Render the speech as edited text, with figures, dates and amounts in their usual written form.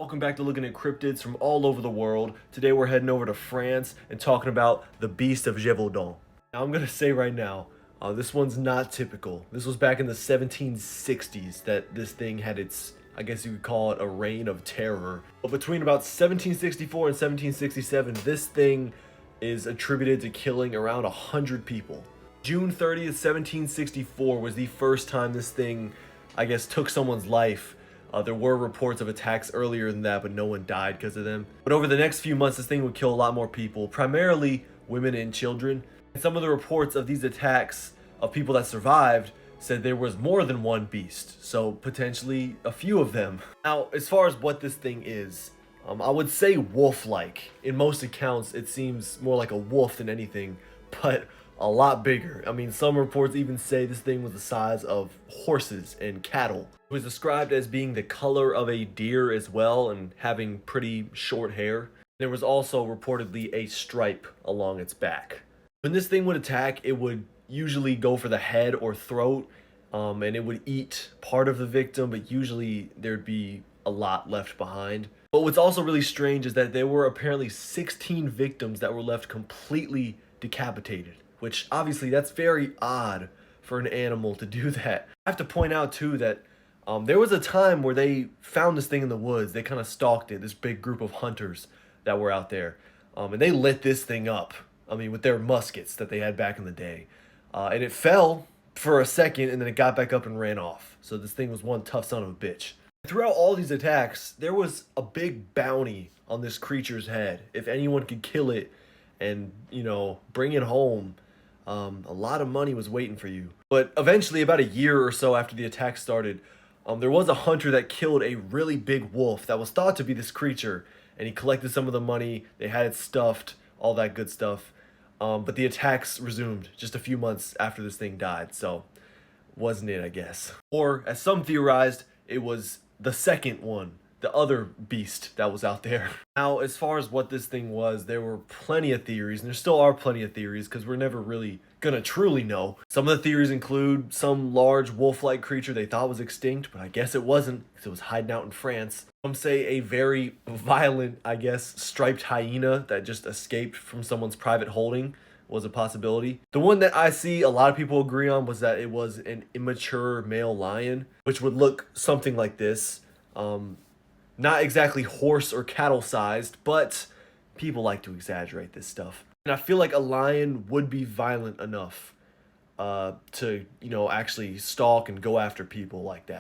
Welcome back to looking at cryptids from all over the world. Today we're heading over to France and talking about the beast of Gévaudan. Now I'm gonna say right now, this one's not typical. This was back in the 1760s that this thing had its, I guess you could call it, a reign of terror. But between about 1764 and 1767, this thing is attributed to killing around 100 people. June 30th, 1764 was the first time this thing, I guess, took someone's life. There were reports of attacks earlier than that, but no one died because of them. But over the next few months, this thing would kill a lot more people, primarily women and children. And some of the reports of these attacks of people that survived said there was more than one beast, so potentially a few of them. Now, as far as what this thing is, I would say wolf-like. In most accounts, it seems more like a wolf than anything, but a lot bigger. I mean, some reports even say this thing was the size of horses and cattle. It was described as being the color of a deer as well and having pretty short hair. There was also reportedly a stripe along its back. When this thing would attack, it would usually go for the head or throat, and it would eat part of the victim, but usually there'd be a lot left behind. But what's also really strange is that there were apparently 16 victims that were left completely decapitated, which obviously that's very odd for an animal to do that. I have to point out too that there was a time where they found this thing in the woods. They kind of stalked it, this big group of hunters that were out there. And they lit this thing up, I mean, with their muskets that they had back in the day. And it fell for a second and then it got back up and ran off. So this thing was one tough son of a bitch. Throughout all these attacks, there was a big bounty on this creature's head. If anyone could kill it and, you know, bring it home, a lot of money was waiting for you. But eventually, about a year or so after the attack started, there was a hunter that killed a really big wolf that was thought to be this creature, and he collected some of the money. They had it stuffed, all that good stuff. But the attacks resumed just a few months after this thing died, so wasn't it, I guess. Or, as some theorized, it was the second one, the other beast that was out there. Now, as far as what this thing was, there were plenty of theories, and there still are plenty of theories, because we're never really gonna truly know. Some of the theories include some large wolf-like creature they thought was extinct, but I guess it wasn't, because it was hiding out in France. Some say a very violent, I guess, striped hyena that just escaped from someone's private holding was a possibility. The one that I see a lot of people agree on was that it was an immature male lion, which would look something like this. Not exactly horse or cattle sized, but people like to exaggerate this stuff. And I feel like a lion would be violent enough to, you know, actually stalk and go after people like that.